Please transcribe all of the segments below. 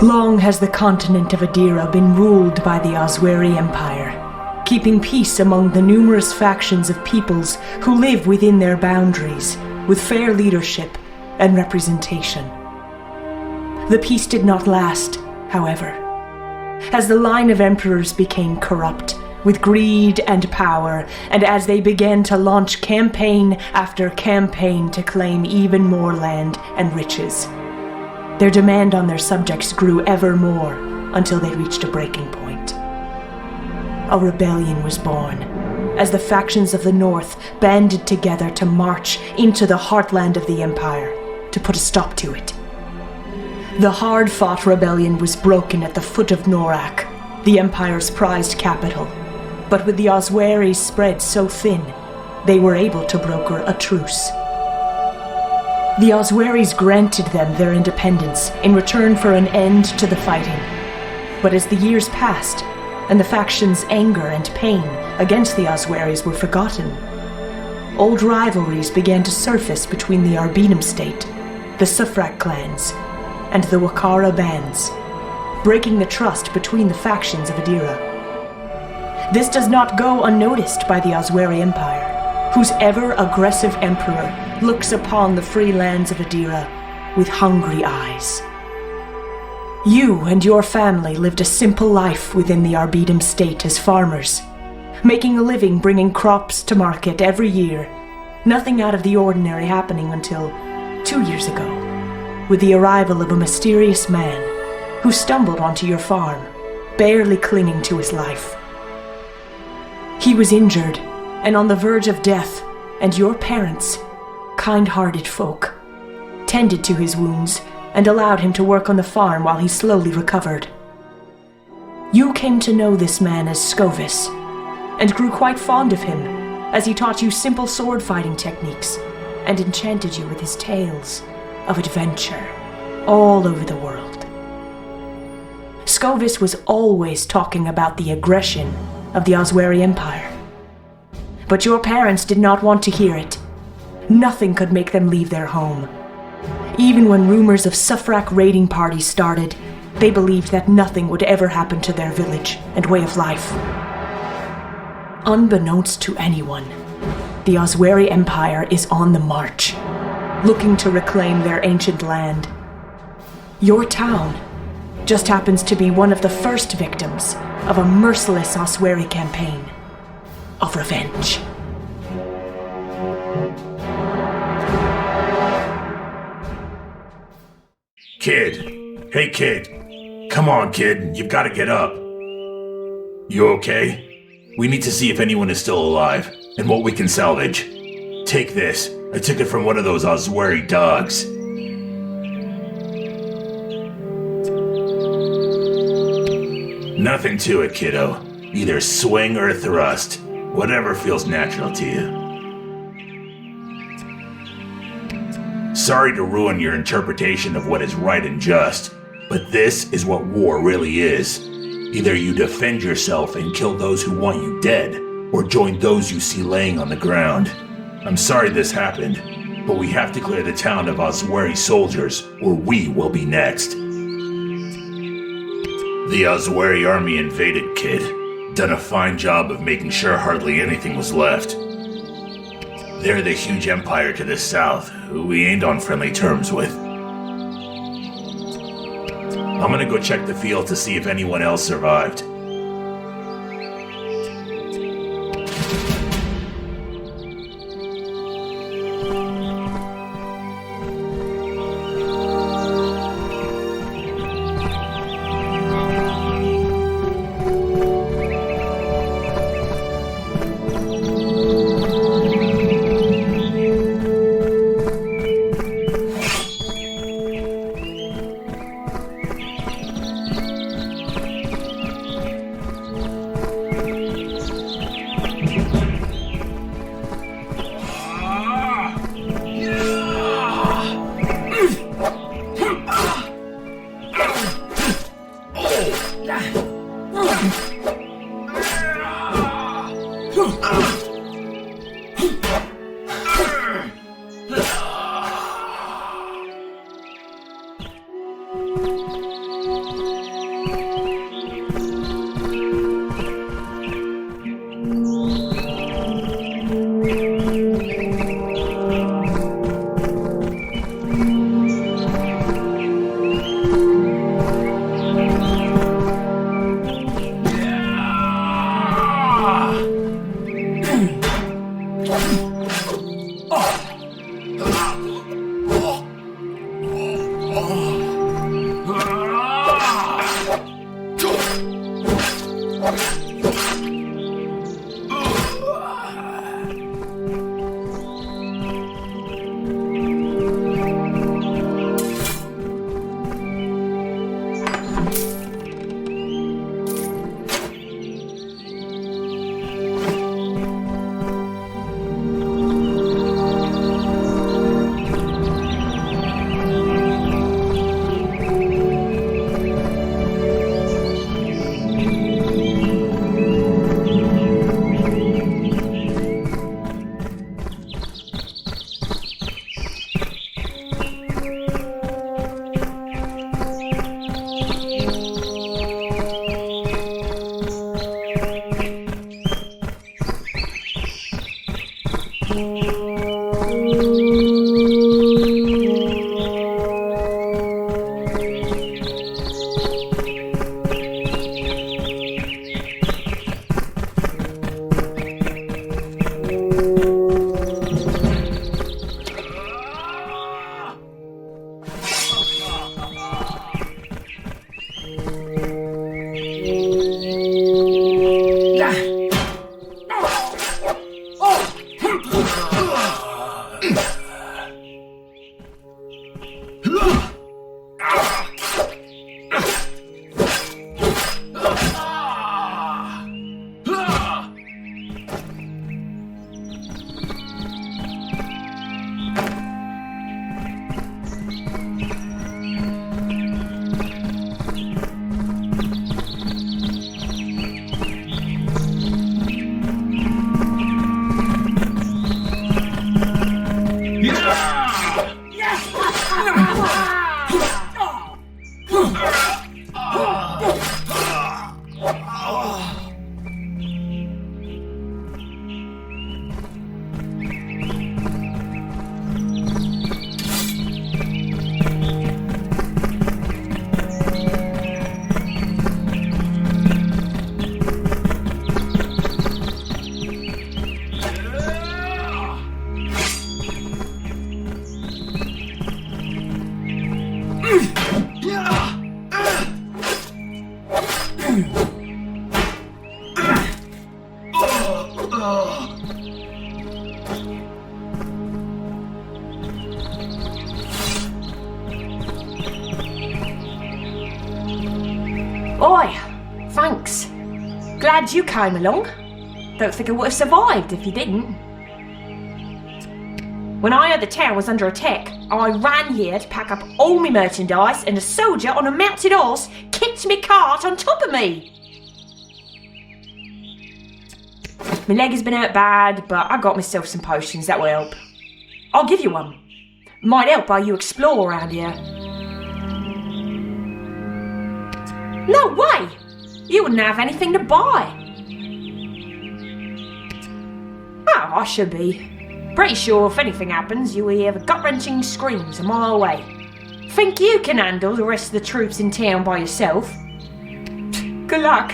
Long has the continent of Edera been ruled by the Osweri Empire, keeping peace among the numerous factions of peoples who live within their boundaries, with fair leadership and representation. The peace did not last, however, as the line of emperors became corrupt with greed and power, and as they began to launch campaign after campaign to claim even more land and riches. Their demand on their subjects grew ever more until they reached a breaking point. A rebellion was born, as the factions of the north banded together to march into the heartland of the empire to put a stop to it. The hard-fought rebellion was broken at the foot of Norak, the empire's prized capital, but with the Osweri spread so thin, they were able to broker a truce. The Osweris granted them their independence in return for an end to the fighting. But as the years passed, and the factions' anger and pain against the Osweris were forgotten, old rivalries began to surface between the Arbenum state, the Sufrak clans, and the Wakara bands, breaking the trust between the factions of Edera. This does not go unnoticed by the Osweri Empire, whose ever-aggressive emperor looks upon the free lands of Edera with hungry eyes. You and your family lived a simple life within the Arbenum state as farmers, making a living bringing crops to market every year, nothing out of the ordinary happening until 2 years ago, with the arrival of a mysterious man who stumbled onto your farm, barely clinging to his life. He was injured and on the verge of death, and your parents, kind-hearted folk, tended to his wounds and allowed him to work on the farm while he slowly recovered. You came to know this man as Scovis, and grew quite fond of him as he taught you simple sword-fighting techniques and enchanted you with his tales of adventure all over the world. Scovis was always talking about the aggression of the Osweri Empire. But your parents did not want to hear it. Nothing could make them leave their home. Even when rumors of Sufrak raiding parties started, they believed that nothing would ever happen to their village and way of life. Unbeknownst to anyone, the Osweri Empire is on the march, looking to reclaim their ancient land. Your town just happens to be one of the first victims of a merciless Osweri campaign of revenge. Kid. Hey, kid. Come on, kid. You've got to get up. You okay? We need to see if anyone is still alive, and what we can salvage. Take this. I took it from one of those Osweri dogs. Nothing to it, kiddo. Either swing or thrust. Whatever feels natural to you. Sorry to ruin your interpretation of what is right and just, but this is what war really is. Either you defend yourself and kill those who want you dead, or join those you see laying on the ground. I'm sorry this happened, but we have to clear the town of Osweri soldiers, or we will be next. The Osweri army invaded, kid. Done a fine job of making sure hardly anything was left. They're the huge empire to the south, who we ain't on friendly terms with. I'm gonna go check the field to see if anyone else survived. Oi, thanks. Glad you came along. Don't think I would have survived if you didn't. When I heard the town was under attack, I ran here to pack up all my merchandise, and a soldier on a mounted horse kicked me cart on top of me. My leg has been hurt bad, but I got myself some potions that will help. I'll give you one. Might help while you explore around here. No way! You wouldn't have anything to buy. Oh, I should be. Pretty sure if anything happens, you will hear the gut-wrenching screams a mile away. Think you can handle the rest of the troops in town by yourself? Good luck.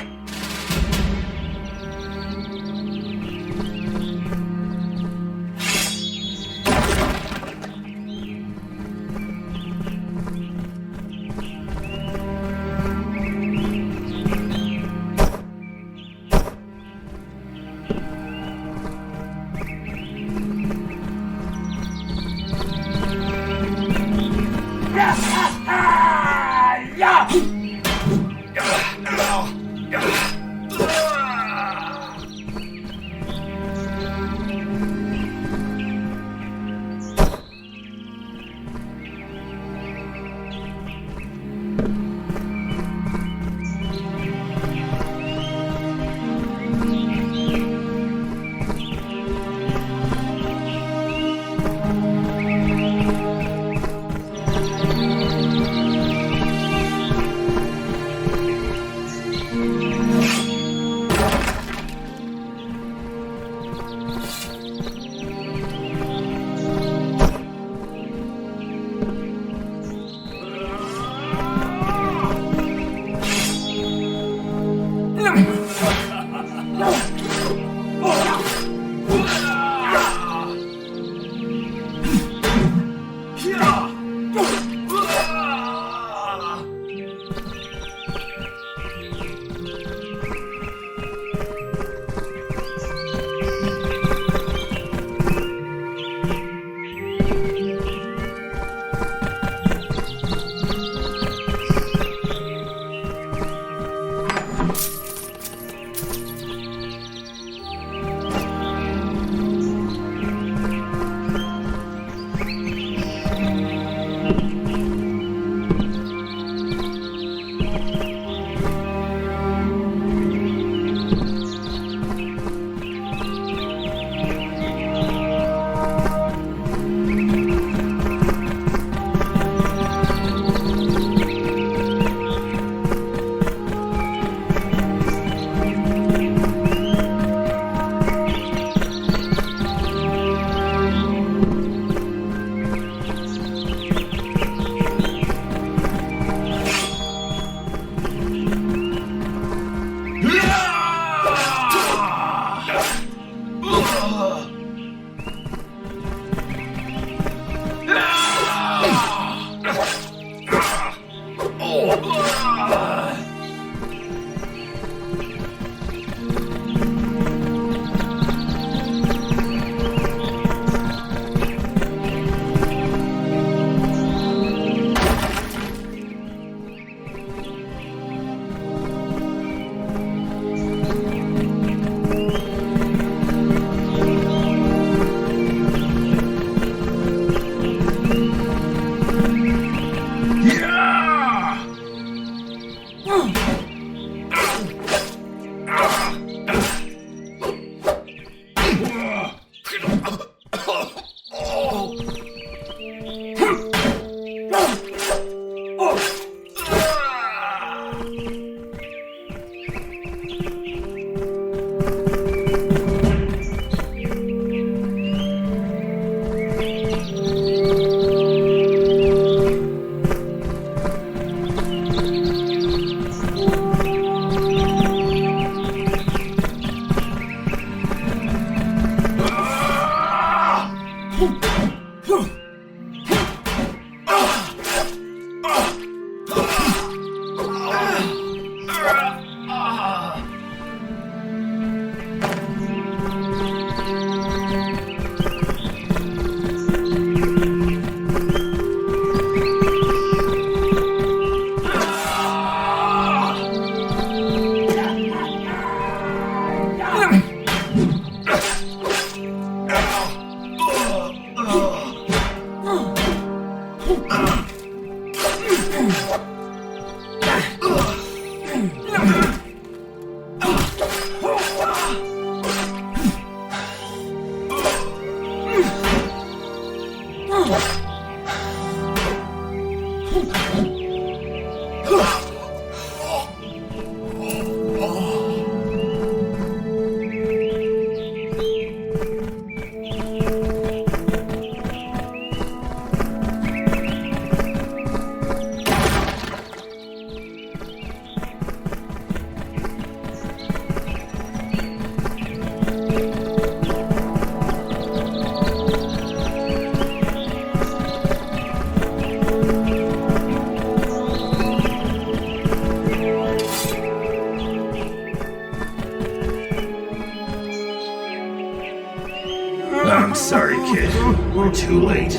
I'm sorry, kid. We're too late.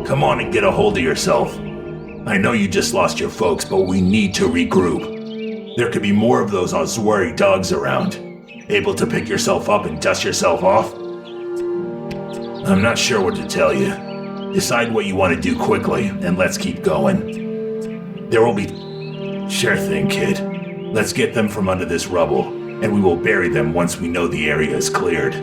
Come on and get a hold of yourself. I know you just lost your folks, but we need to regroup. There could be more of those Oswari dogs around. Able to pick yourself up and dust yourself off? I'm not sure what to tell you. Decide what you want to do quickly, and let's keep going. There will be... Sure thing, kid. Let's get them from under this rubble, and we will bury them once we know the area is cleared.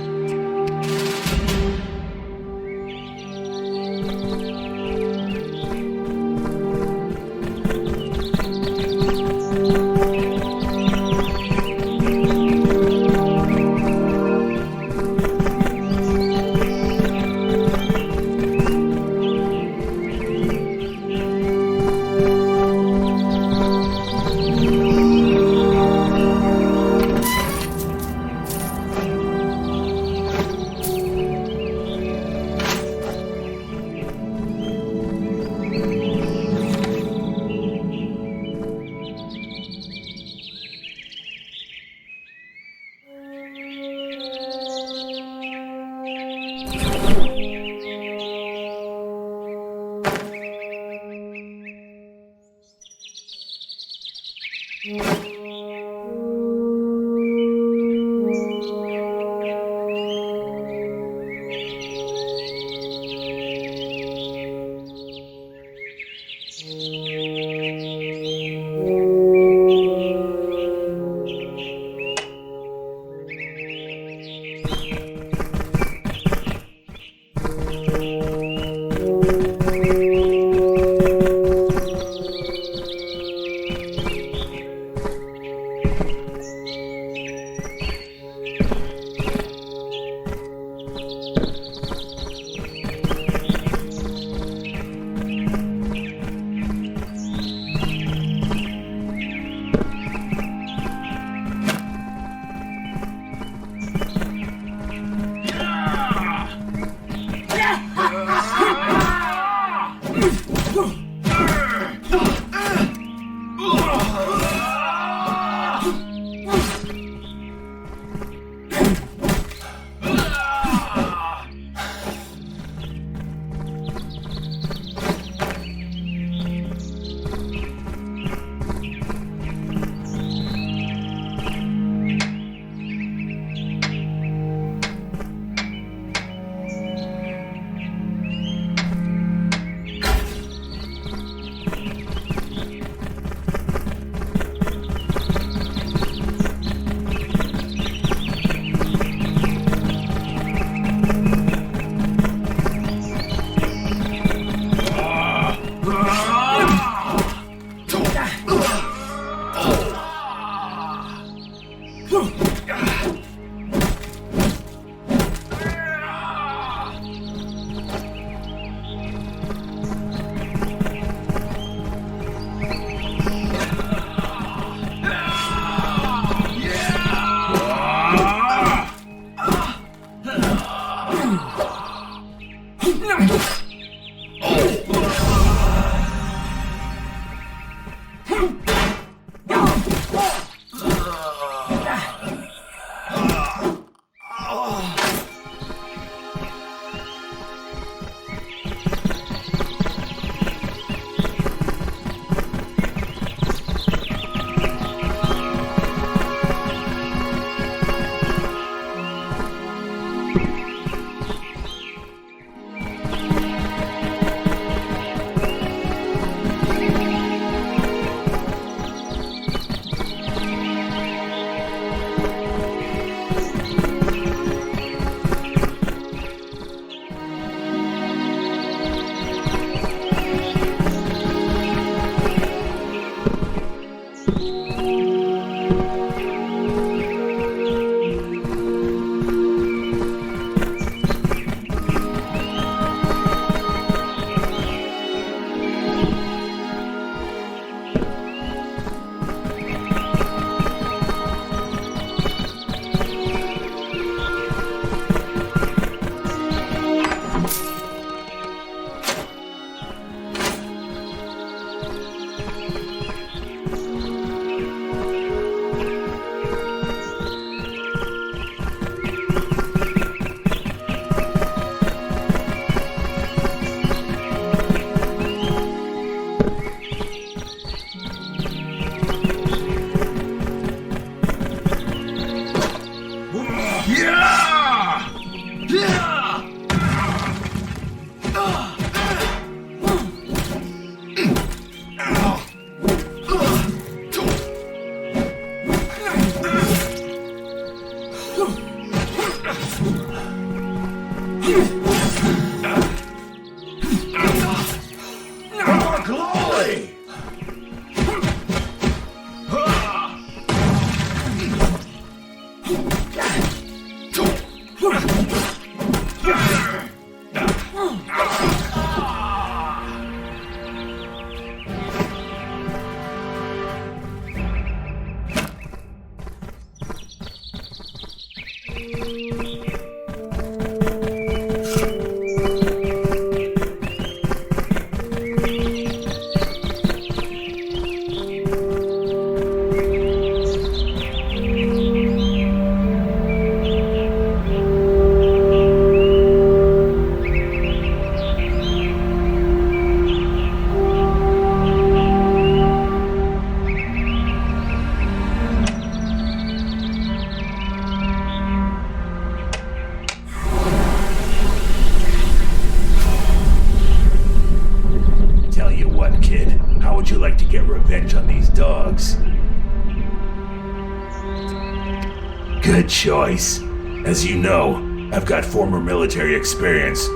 Good choice. As you know, I've got former military experience.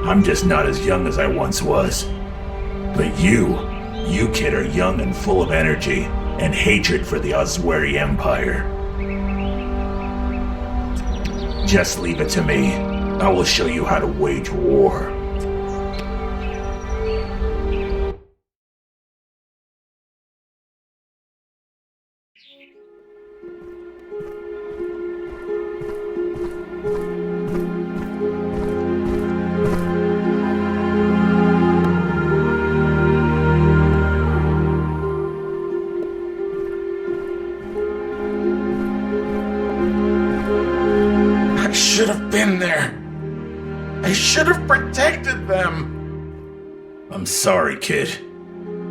I'm just not as young as I once was. But you kid are young and full of energy and hatred for the Osweri Empire. Just leave it to me. I will show you how to wage war. I should have been there. I should have protected them. I'm sorry, kid.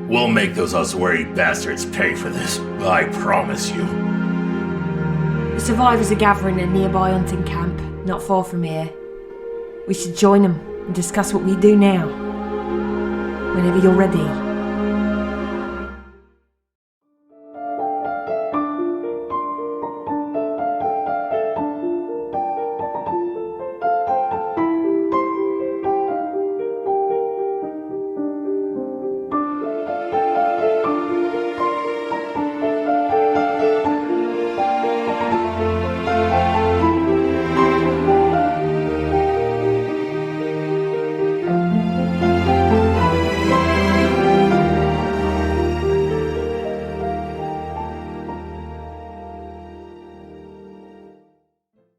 We'll make those Osweri bastards pay for this. I promise you. The survivors are gathering in a nearby hunting camp, not far from here. We should join them and discuss what we do now. Whenever you're ready.